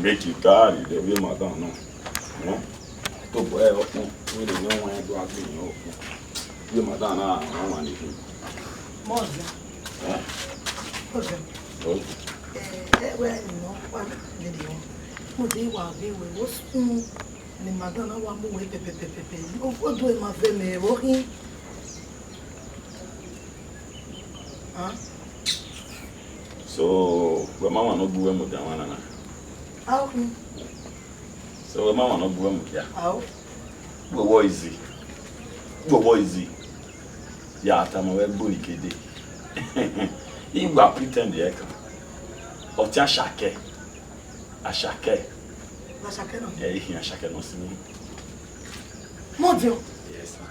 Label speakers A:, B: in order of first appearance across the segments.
A: make you carry the way madam no. No. To boy up no. We don't know when to ask me up. We madam na no want it.
B: Moze.
A: Yeah.
B: Moze.
A: Oh.
B: Where you know what video. Mo dey wa be we wo sun ni madam na wa mo we pepe. O do e ma fe me wo hin. Huh?
A: So, we mama no buwe mo dan wana na.
B: How?
A: So, we mama no buwe mo kia.
B: How?
A: Wo easy. Wo easy. Ya atama we bo ikede. Igba pretend e kan. O ti Asake. Asake.
B: Asake no.
A: Yeah, he Asake no si mi.
B: Mon Dieu.
A: Yes, ma.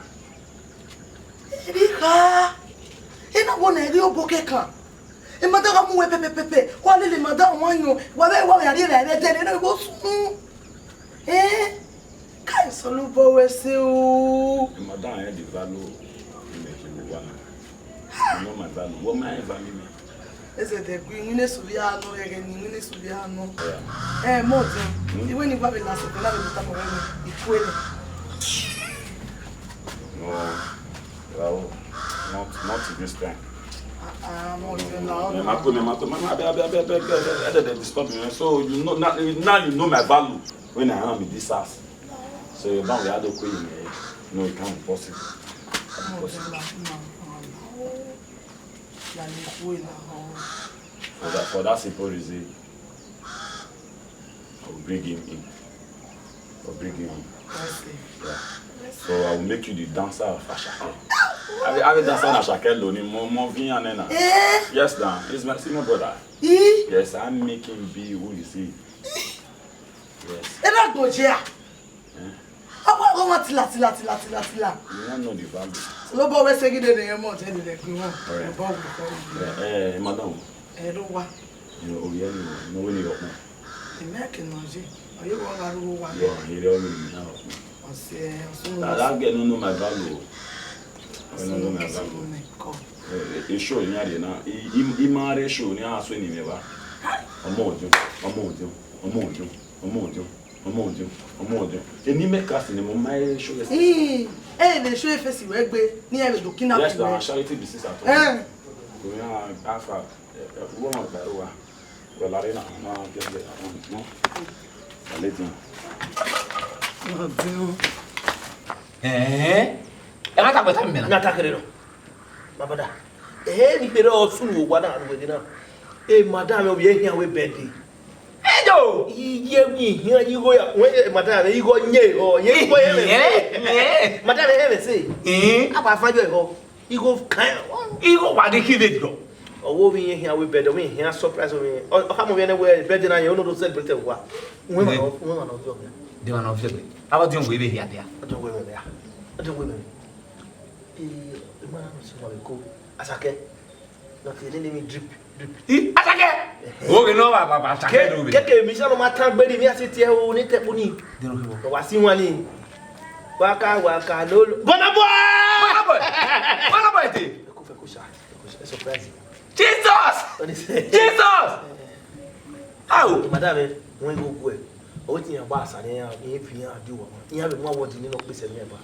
B: Erika. Ina wona eri oboke kan. E madam mu we pepe. Wa le madam wan yo. Wa be wa ya re de na go sun. Kai solu bo we se o.
A: The madam had the value make you wanna. You know my value. What my value me?
B: Ese de gwi ni subiano ere ni subiano.
A: Yeah.
B: Mon Dieu. Iwe ni gba be la so pe la be ta mo we ikwele.
A: No. Well, not this time.
B: Mon Dieu now.
A: So you know now you know my value when I am in this house. So you bound the other queen. No, it can't be possible. For that simple reason, I will bring him in. Yeah. So I will make you the dancer of Asake. I will dance on Asake alone. More Vianney. Yes, Dan. He's my senior brother. Yes, I'm making him be who you see. Yes.
B: E na goje. Awa go want tila.
A: You don't know the value.
B: Lo bo we segide de mo je de gbe won.
A: Madam.
B: Do wa.
A: You know, we no when you open.
B: The making no je. Oyo wo ga ru wa.
A: Yeah, he don't know. That get no know my value. I don't know my value. He show you now. He marry show you how so ni me ba. Omojo. Eni make us ni mo mai show you.
B: Le show face we gbe ni e do kidnap.
A: Yes, the charity business at all. We are after woman by wa. Well, arena na get no. Let's
C: ela tá botando mena.
D: Na tá querendo. Babada. Ni pere o sunu wo na we gina. Madam o ye hia we birthday.
C: Jo.
D: Ye mi hia yi go ya. We madam yi go nye o. Ye go ye me. Madam ye me say. Aba fa jo e go. Yi go kan.
C: Yi go wa de kive jo.
D: Owo bi ye hia we birthday. We hia surprise we. O ka mo we na we birthday na ye no do celebrate wa. We ma no jo.
C: De ma no celebrate. Aba jon we be here there.
D: Ojo we me ya. Ojo we me. Mana no se wale ko Asake na ti ni mi drip
C: Asake o ke no ba Asake do be
D: keke mi sa no ma tan gbe ni mi ase tie o ni tepu ni
C: de no ke
D: wa si wan ni waka lo Burna boy te ko fe ko sha surprise
C: Jesus
D: awo madam won go e o ti yan ba asa ni yan mi fi yan adi wo yan be mo award ni no pese mi e ba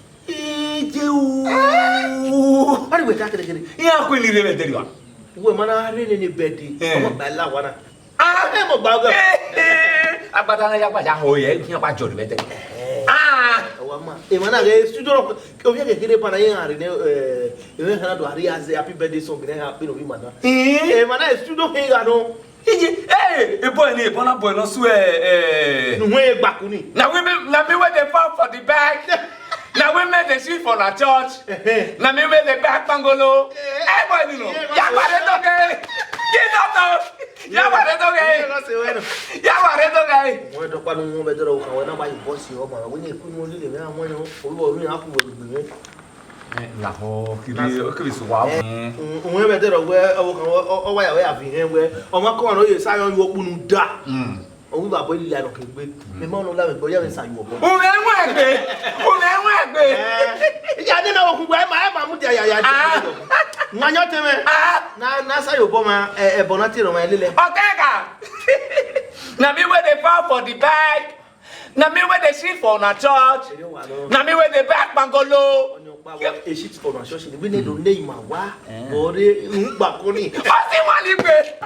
D: Ari we ta kere.
C: Iya ko ni re deri wa.
D: We mana re ni birthday. Omo ba la wana. Mo ba ga.
C: Agbada na ya gba ja ho ye, ki ba jo be te.
D: Wa ma. Mana re studio o ye kere pa na yen ari ne e hana do ari as happy birthday song ne happy no bi mana. Mana studio he ga no.
C: E boy ni Burna boy no so
D: no we gba ku ni.
C: Na me we dey fall for the back. Now we made the street for the church. Now we made the back bungalow. Everybody know. Ya pare to ke. Get out. Ya pare to ke. Ya pare to ke.
D: Mo do pa no mo be do ka wona ba yi boss yo ma. We ni ku mo le me àwọn yo. Olu oru yan ku we gbe.
C: La ho ki bi so wa.
D: Mo be do we o wa ya we afi hen we. O ma ko no ye sayon yo punu da. O wi babo ile ano ke gbe. Me ma no la me gbo ya me sayo bo.
C: O me nwa egbe.
D: Ya de na okun gba e ma mu dia ya. Nwanyo teme. Na sayo bo ma e bona ti ro ma lele.
C: Okeka. Now me where they fall for the bag. Now me where they sit for na church. Now me where they back bungalow.
D: A shit for my church. We need to name my wa. Or bakoni.
C: What's the money pay?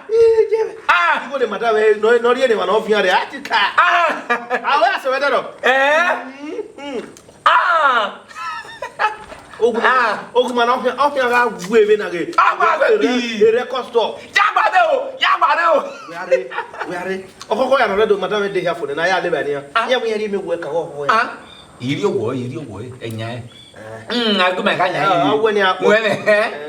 D: You go the matter. No, anyone off here. I was a better. Oh, man, off here, waving again. The record store. We are oh, I don't matter they have for the Naya Libania. Yeah, we had him work a
C: you boy, and ya. I do my kind
D: when you are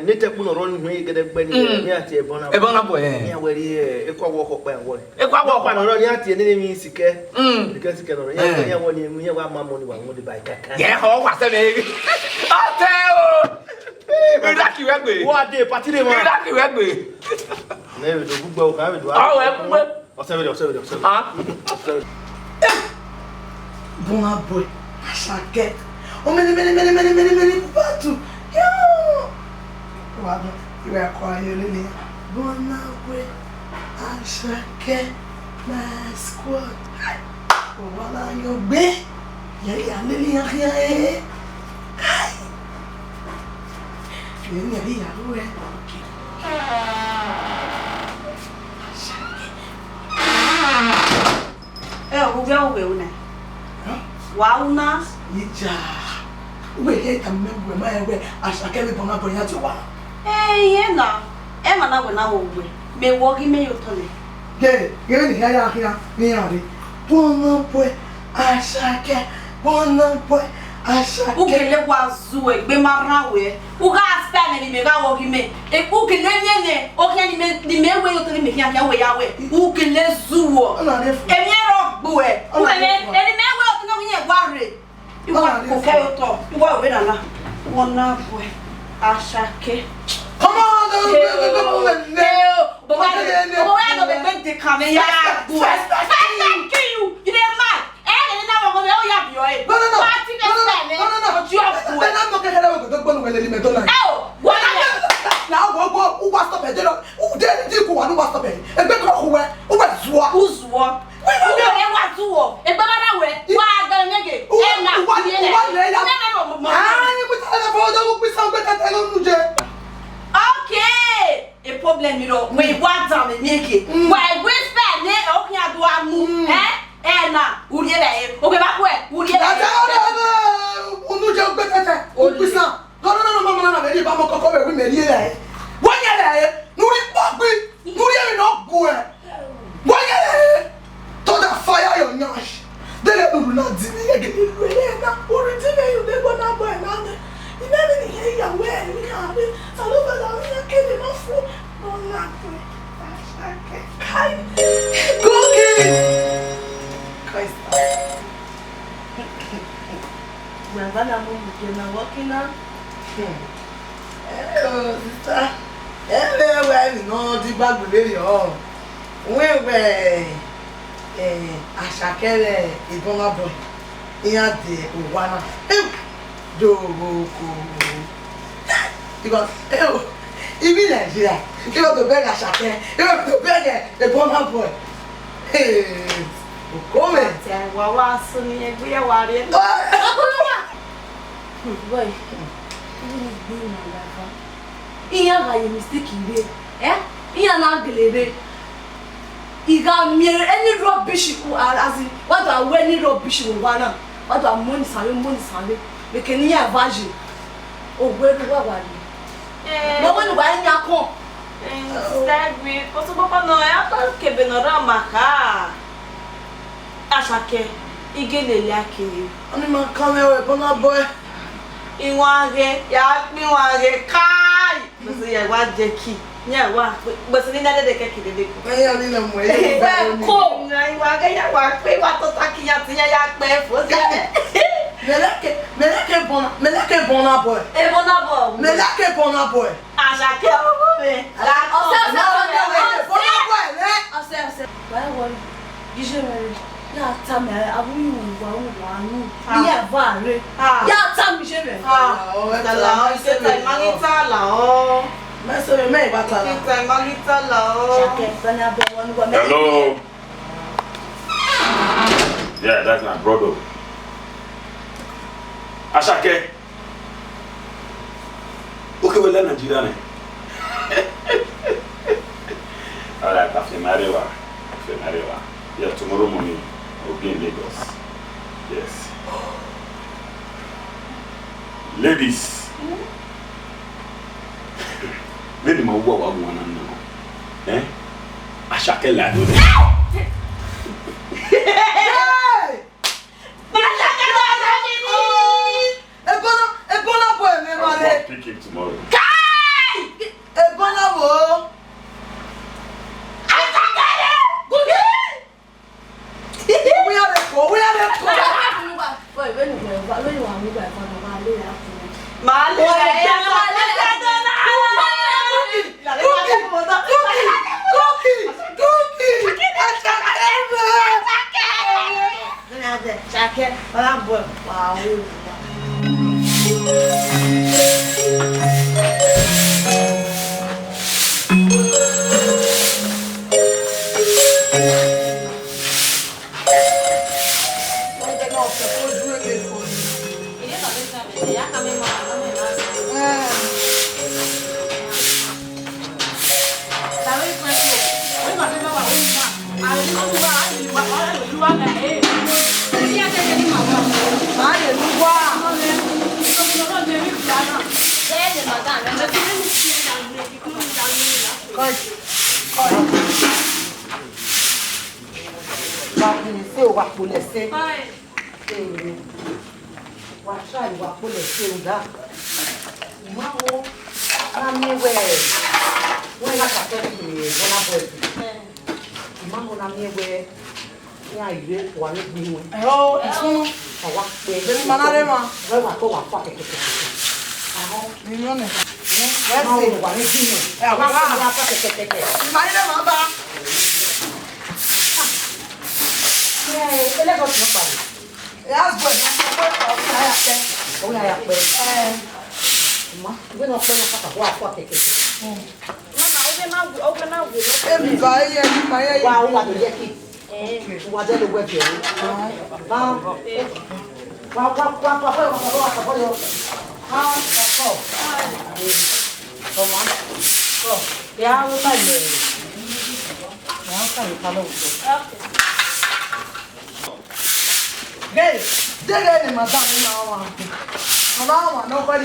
D: knitted run me get a penny near a bona boy, where he walk up by one. If I walk on around yet, the enemy is sick, because you can hear when you hear what my money will buy.
C: Yeah, how was the I'll tell you. Lucky rugby. What day, Patty? Lucky rugby.
D: Never do good. Oh, 7 or 7 or 7.
B: Burna boy, Asake. Oh, many, PART2. Yo! You are quiet, Lily. Burna boy, Asake, my squad. Oh, what are you, babe? Yeah, Lily, here. You're here,
E: Wow, Nas.
B: We hate a member of my way. Asake will come up on your one.
E: Eh, now. Emma, when I will be walking me, you tell me.
B: Yeah, you're here, nearly. Burna boy, Asake, Burna boy, Asake.
E: Who can let was Zue, be my railway? Who got Spanish, me, I walk him. If who can let or can you make the mail way to me here away? Who can let Zuo? And you're boy. Who can let any man will to know me worry. You want to talk. You are with Anna. One boy, Asake.
B: Come on,
E: but I don't think come here. Thank you. You didn't mind. And now I'm going to have you.
B: No.
E: Oh, what?
B: Now, who was the pedal? Who did you go and was the pay? And the girl who was
E: Who's what? We don't want to walk. And by the way, why are they naked? Okay, a problem, you know. We want to make it. Why, we spend it? Okay, I do a move. Eh, now, would you like? Okay, back where? Would you like?
B: Working now. Hello, sister. Hello, no, the bag will be your where Asake Burna boy. Here the Uwana. Because even Nigeria, you have to beg Asake, you have to beg the Burna boy. Hey, come on.
E: Wawa, Sunny, we are worried. Boy, you be my lover. Here I am mistaken. Here now gelebe. He got me any rubbish as in what are any rubbish in one. What are money Sunday. We can hear version. Oh, where do I want? No one will your come. Stag me, possible no, I thought Kebenora Maka. Asake, Igene Yaki.
B: Only my come away, Burna boy.
E: Iwange, ya mi wange kai. Basi ya wa jeki. Nya wa, basi ni nade de keki de de.
B: Ya ni na mo e.
E: Ko, na iwange ya wa pe wa to taki ya tinya ya pe fo se.
B: Meleke Burna boy.
E: E Burna boy.
B: Meleke Burna boy.
E: Asake o me. La
B: Burna boy, eh?
E: Ose. Why worry? Ijere. Ya tami abu wa nu. Ya va re. Ya tami jere.
B: La o se
E: ta mangita la o.
B: Me so me ba ta la.
E: Ta mangita la o.
A: Hello. Yeah, that's my brother. Asake. Okay, well, let's Nigeria. Alright, I feel married. Yeah, tomorrow morning we'll be in Lagos. Yes. Ladies. Lady, my work was one and now. Eh? Asake lado.
B: Ebola boy me male.
A: I'll pick him tomorrow.
B: Ebola wo. We are the poor.
E: Wait, when you want to move back on the
B: nobody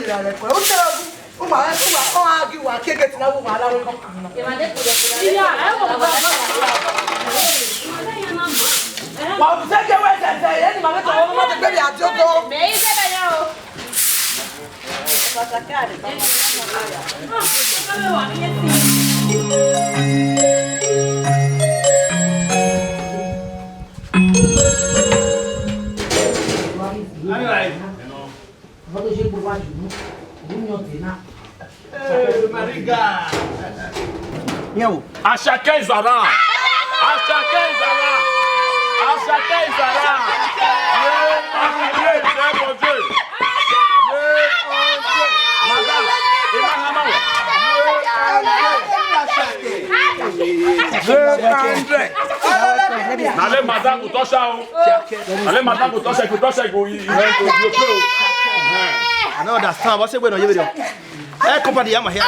B: there.
A: Asake is around. Asake is around. Asake is around. Allez, madame, vous touchez allez, madame, vous touchez,
D: I don't understand. What's it going on here? Hey, company, I'm here.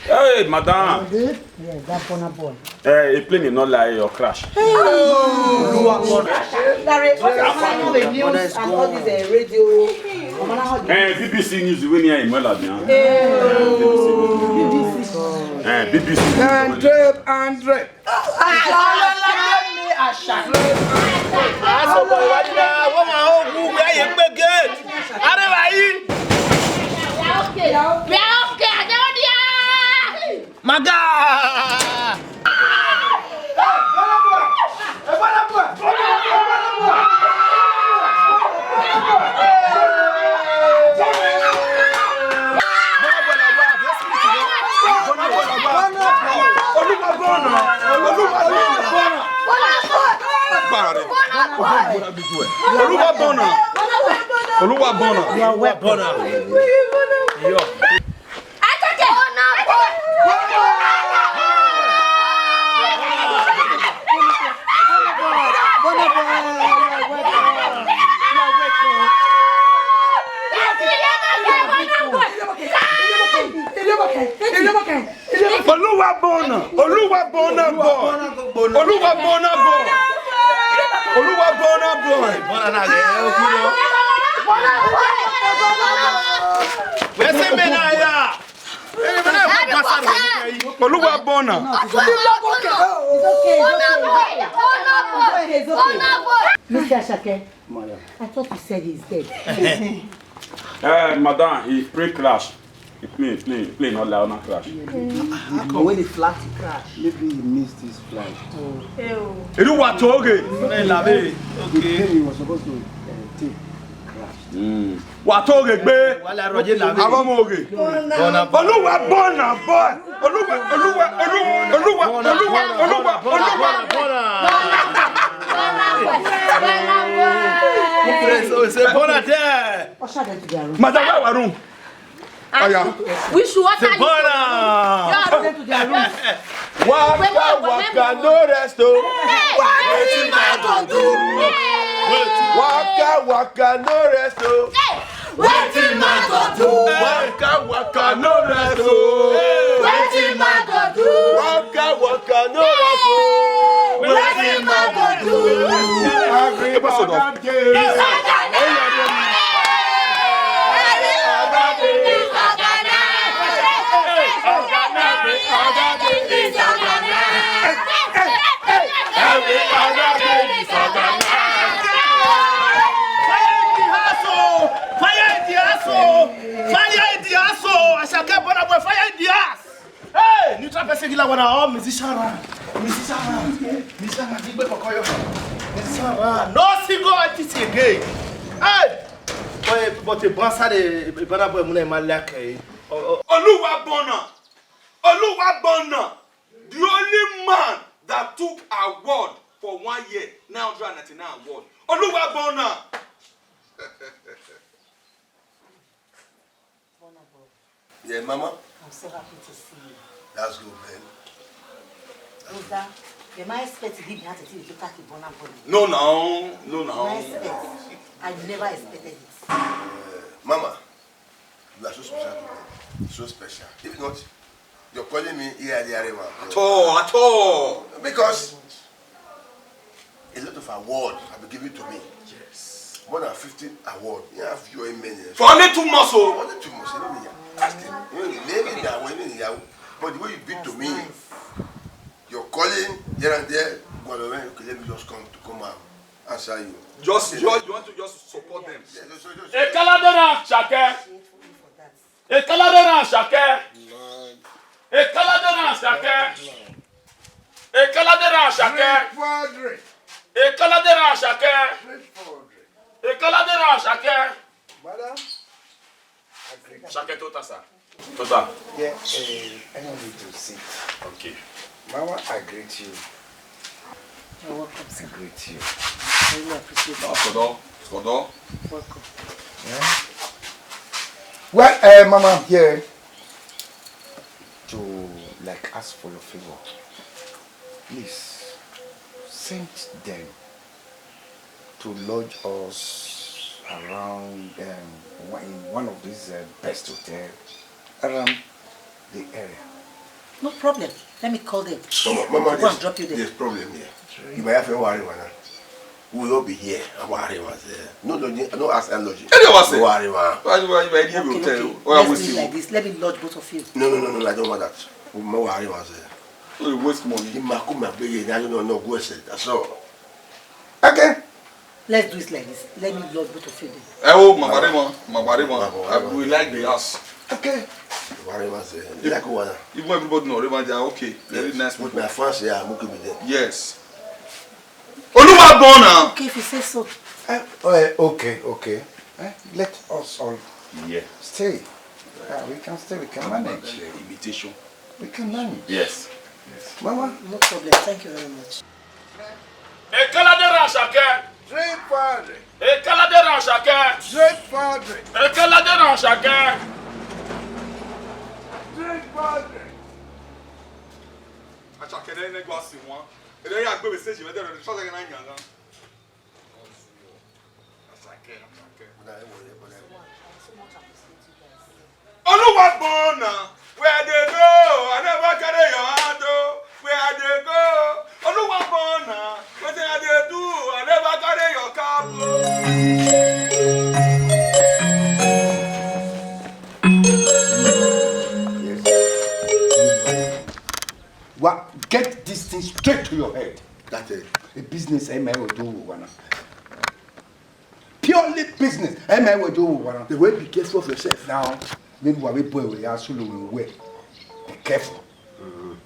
A: Hey, madame. A plane is not like your crash. BBC News, we need BBC. Andre.
D: I Maga!
A: Oluwa Burna.
B: Mr. Asake, I thought you said he's dead.
A: Madam, he pre-crash. He plane, not loud, not crash.
D: When the flat crash,
F: Maybe he missed his flight.
A: You know what, okay?
F: The plane he was supposed to take crashed.
A: What, okay, babe? I'm okay. Oluwa Burna, boy. Oluwa. Madam, where are you?
E: We should water you.
C: Waka no resto. Wetin man go do? Waka no resto. Wetin man go do? Waka no resto. Wetin man go do? Waka no resto. Wetin man go do?
D: Asake Burna boy, fire in the ass! Hey! Neutral person killer wanna all musician around. No single artist again. Hey! But the bouncer the Burna boy muna malaka.
A: Oluwa Burna, the only man that took award for 1 year, 999 award. Oluwa Burna.
G: Yeah, Mama?
B: I'm so happy to see you.
G: That's good, man.
B: Rosa, you might expect to give me to take a Burna Boy.
A: No.
B: You might expect. I never expected it.
G: Mama, you are so special to me. So special. If not, you're calling me here at the Arema.
A: At all.
G: Because a lot of awards have been given to me. Yes. More than 50 awards. You have your many.
A: For only 2 months, oh.
G: Only 2 months. But the way you beat to me, you're calling here and there. Well, okay, let me just come and answer you.
A: You want to just support them.
G: Yeah,
A: Ekaladera Asake. Ekaladera Asake. Ekaladera Asake. Ekaladera Asake. Ekaladera Asake. Ekaladera Asake.
F: Madam?
A: Asake Tota.
F: Yeah, I don't need to sit.
A: Okay.
F: Mama, I greet you.
B: You're welcome,
F: I
B: sir.
F: greet you.
B: I really appreciate it.
A: Skodo.
B: Welcome.
F: Yeah? Well, Mama, I'm here to ask for your favor. Please send them to lodge us around in one of these best hotels around the area.
B: No problem. Let me call them.
G: Mama,
B: Go and drop you there.
G: there's problem here. You might have to worry, man. We will not be here. I'm worried, man. No, ask allergy.
A: Any of us
G: No worry, man.
B: Okay. Let's do it like this. Let me lodge both of you.
G: No, I don't want that. I'm worried, man.
A: You waste money.
G: That's all.
F: Okay.
B: Let's do it like this. Let me lodge both of you there.
A: Mabarima. I will like the house.
G: Okay.
C: Even everybody know Remaja, okay. Very nice.
G: With my friends here, I'm okay with them.
C: Yes. Oluwa Burna.
B: Okay, if you say so.
F: Okay. Let us all stay. We can stay, we can manage.
A: Invitation.
F: We can manage.
A: Yes.
F: Mama?
B: No problem. Thank you very much.
A: Ekaladera Asake.
G: Straight padre.
A: Ekaladera Asake.
G: Straight padre.
A: Ekaladera Asake.
G: Straight padre.
C: Asake dey negwa si won. E dey ya gbe be stage me dey so say na yan gan. Asake. Oluwa Burna, where they go? I never carry your hand, oh. Where they go? Oluwa Burna, what they do? I never carry your cap,
F: What? Get this thing straight to your head.
G: That's it.
F: A business I will do one. Purely business I will do one.
G: The way be careful of yourself.
F: Now, when we boy we absolutely well. Be careful.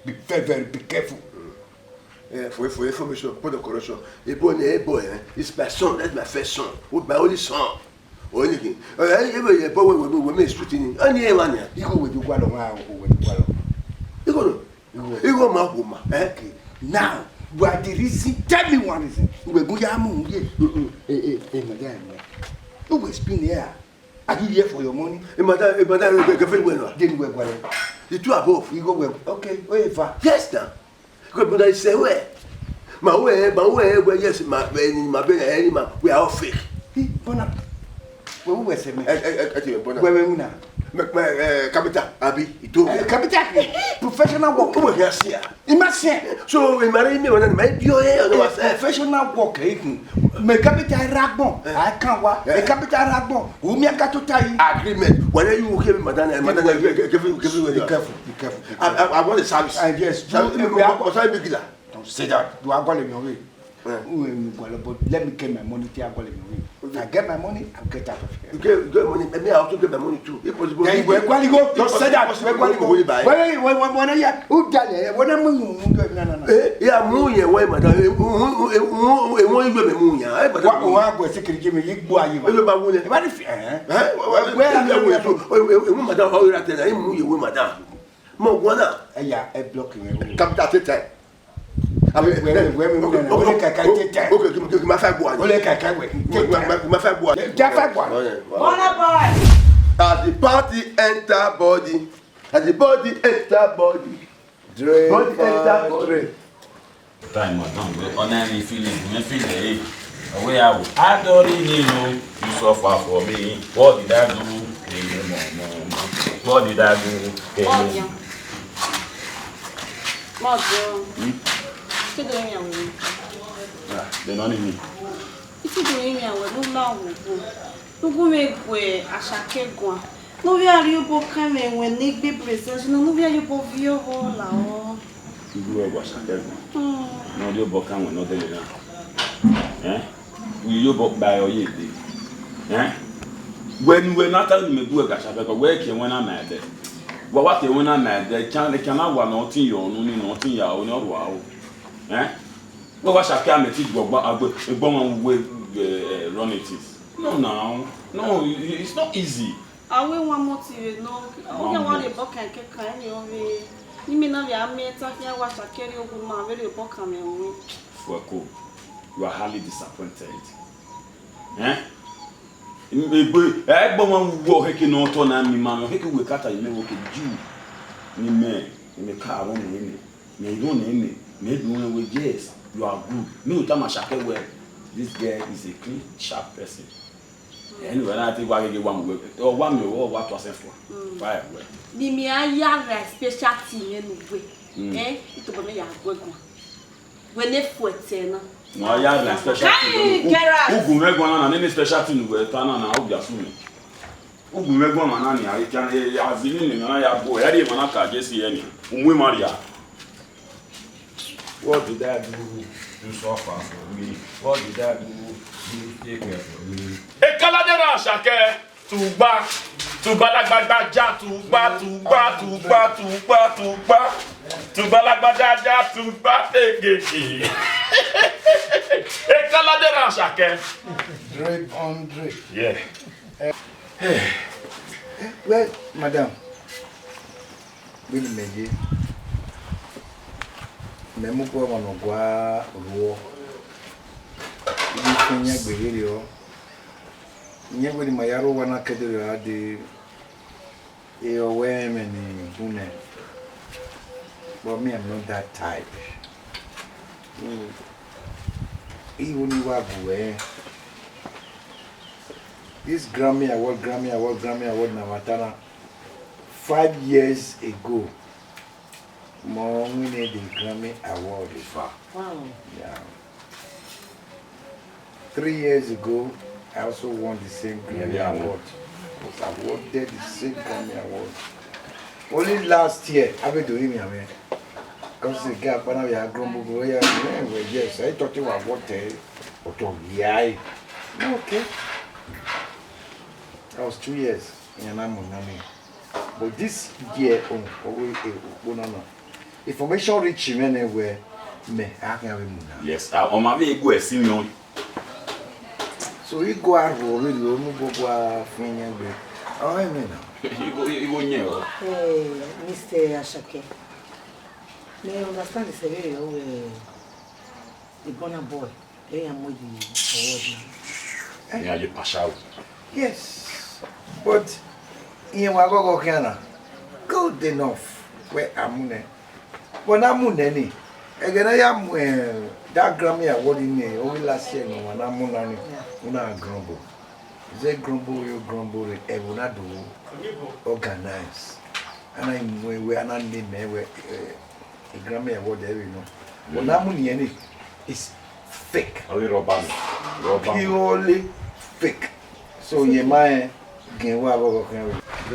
F: Be very be careful.
G: For information, point of correction. A boy, it's my son. That's my first son. With my only son. Or anything. A boy we make streeting. Only one year.
F: You go with you one
G: You go. You go, Mahoma.
F: Okay. Now, what the reason? Tell me one reason. We go yamu. Madam. Who will spin here? Are you here for your money?
G: Madam, didn't
F: work well.
G: The two above.
F: You go well. Okay. Where?
G: Yes, now. Because I say where? My way, yes, my baby, we are all fake.
F: Burna. Where we say me?
G: Where we now? Capital, Abi, it told me.
F: Capital, professional work.
G: Come here, see.
F: Imagine.
G: So we marry me when I make your hair.
F: Professional work. Me capital ragbon. I can't work. A capital ragbon. Who me got to tie
G: agreement. When you okay, madam,
F: be careful.
G: I want a service.
F: Yes.
G: Don't
F: say that. Do I go in your way? But let me get my money. If I get my money, I'll get out of here.
G: You get money. Maybe I also get my money too. If possible.
F: Then where go? Don't say that. Where go? When who done it? When I'm no.
G: Yeah, moon. Why, madam? Why
F: go security me? You go. What if?
G: Where am I? Madam, how you at? I'm moving, madam. Mo,
F: yeah, a blocking.
G: Capital time.
F: Okay, give my five boy. My five boy.
G: As the party enter body, as the body enter body, body enter body.
A: Time madam, on any feeling, me feel it. Away out. I don't really know you suffer for me. What did I do? What did I do?
E: Que doinha we.
A: They don't need me.
E: If you doinha we, no lawo. No go me gwe Asake gwa. No we are you bo kame when nig be present. No we are you bo view ho la o.
A: You go go Asake. No you bo kame no dey na. You bo buy oye dey. When we not tell me do Asake go where can when am I there. But what when am I there can one nothing you no ni nothing ya o no wa o. But what shall come to run it is? No, it's not easy.
E: I will one more to no. I want a book and cake. You mean I made something I was a carry over my very book.
A: Fueko, you are highly disappointed. Maybe when we yes, you are good. Me utama Asake well. This girl is a clean, sharp person. Anyway, I think I get one way. Or one way, or what was it for? Why?
E: Me a specialty anyway. It will be a good one. When they foot
A: no, I have a specialty. Who go make one and any specialty in the town and I'll be assuming. Who go make one and I can have been in I have go. I didn't want to just see any. We Maria. What did I do to suffer for me? What did I do to take care for me? Ekaladera Asake to back. Tubalagbaja, tuba. Tubalagbaja, tuba, egege. Ekaladera Asake.
F: Drip on drip.
A: Yeah.
F: Well, madam. Really, maybe. Memuko manogwa ruo. Ibi kenya gbegere o. Nye weli mayaro wana kedere ade. Eyo weme ni bune. But me, I'm not that type. Even if I go, this Grammy Award, Namatana, 5 years ago, Mom winning the Grammy Award.
E: Wow.
F: Yeah. 3 years ago, I also won the same Grammy Award. I was awarded the same Grammy Award. Only last year, I've been doing it, man. Because the gap, when I grumble, yes, I thought you were water. Okay. That was 2 years in an but this year, no. Information reach me anywhere. Me, I can have him.
A: Yes, on my way, go see me.
F: So you go out, really, you go find oh, I mean,
A: you go near.
B: Hey, Mr. Asake. May I understand the severity of the Burna boy? I am with the award now.
A: Yeah, you pass out.
F: yes, but in Wagogo Kana, good enough where I'm in. When I'm in, again, I am that Grammy Award in me only last year. No, when I'm on, una grumble. They grumble, you grumble, and we not do organize. And I'm we are not name a Grammy Award there, you know. When I'm in, it's fake. Purely fake. So you might get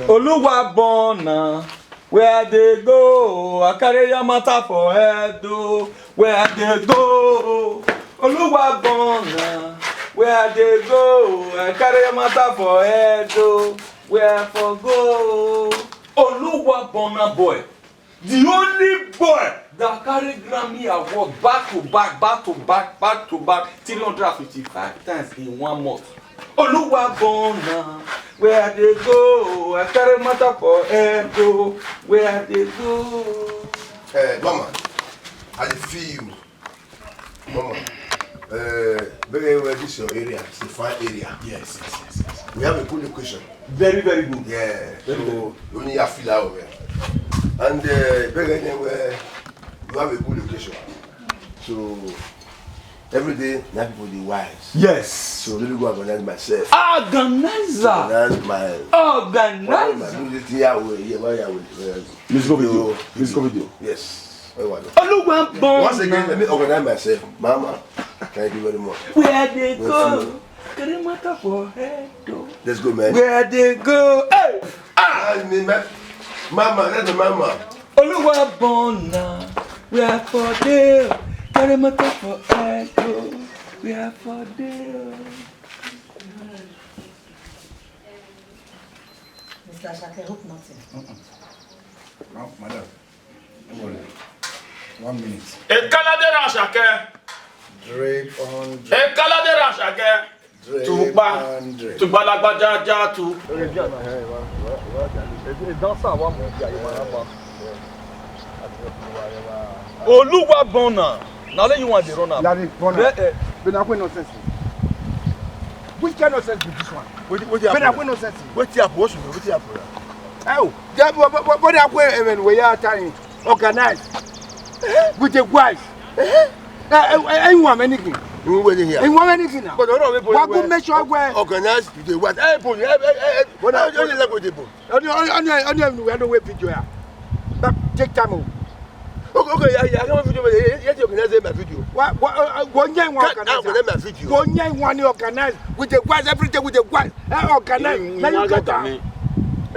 C: Oluwa Burna, where they go, I carry your matter for head, do. Where they go, Oluwa Burna, where they go, I carry your matter for head, do. Where for go, Oluwa Burna boy, the only boy that carry Grammy Award back to back, 355 times in 1 month. Oluwa Burna, where they go, I carry matter for head, go. Where they go.
G: Mama, I feel you. Mama, very well, this is your area. It's a fine area. Yes. We have a good location.
C: Very good.
G: Yeah. So you only have feel out there. And very anywhere, you have a good location. So every day, now people they wise.
C: Yes.
G: So let me go organize myself.
C: Organizer.
G: Organize my music here. Musical video. Yes.
C: Oluwa Burna.
G: Once again, let me organize myself. Mama, thank you very much.
C: Where they go, carry matter for head, do.
G: Let's go, man.
C: Where they go, hey.
G: Mama, that's the mama.
C: Oluwa Burna, where for there, carry matter for head, do. Where for there.
B: Mr. Asake, I hope nothing.
F: No, madam. Don't worry. 1 minute.
A: Ekaladera Asake.
F: Drip on drip.
A: Ekaladera Asake. Tuba. Tubalagbaja, tu.
C: Oluwa Burna. Now let you want the run up.
F: Larry, Burna. But I nonsense. Which kind of nonsense is this one? But I nonsense.
G: What's your post? What's your post?
F: Oh, what I when we are trying organize with the wife. Anyone anything.
G: You were here.
F: And one anything now.
G: But
F: what could make sure where
G: organize with the what? Hey, boy, what are you like with the boy?
F: Only we are the way video. But take time.
G: Okay, I don't video. Yes, you organize my video.
F: One young one organize
G: my video.
F: One young one organize with the wife everything with the wife. Organize. Now you got that.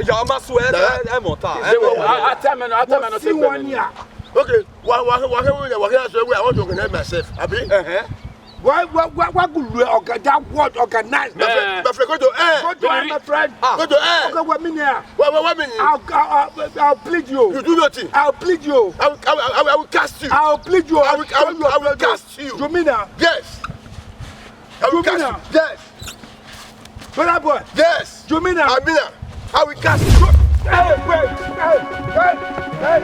C: Yeah, I'm swear. I'm on time.
F: I see 1 year.
G: Okay, I want to organize myself. Abi,
F: What could we organize?
G: My friend, go to air.
F: Go to air, my friend.
G: Go to air.
F: Okay, what mean here?
G: What mean?
F: I'll plead you.
G: You do nothing.
F: I'll plead you.
G: I will cast you.
F: I'll plead you.
G: I will cast you.
F: Jumina.
G: Yes. I will cast you. Yes.
F: Burna boy.
G: Yes.
F: Jumina.
G: Amina. I will cast you.
F: Hey, wait. Hey.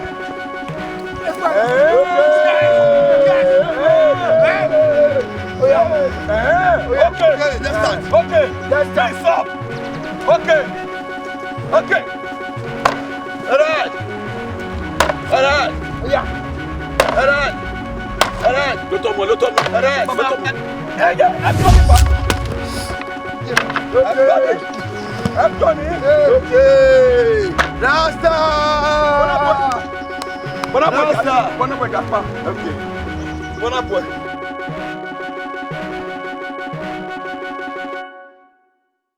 G: Okay, let's start.
C: Okay, let's stop. Okay.
G: Alright.
F: Yeah.
G: Alright.
C: L'automne.
G: Alright.
F: I'm Johnny.
G: Okay. Rasta.
C: Burna boy.
G: Rasta.
C: Burna boy.
G: Okay.
C: Burna boy.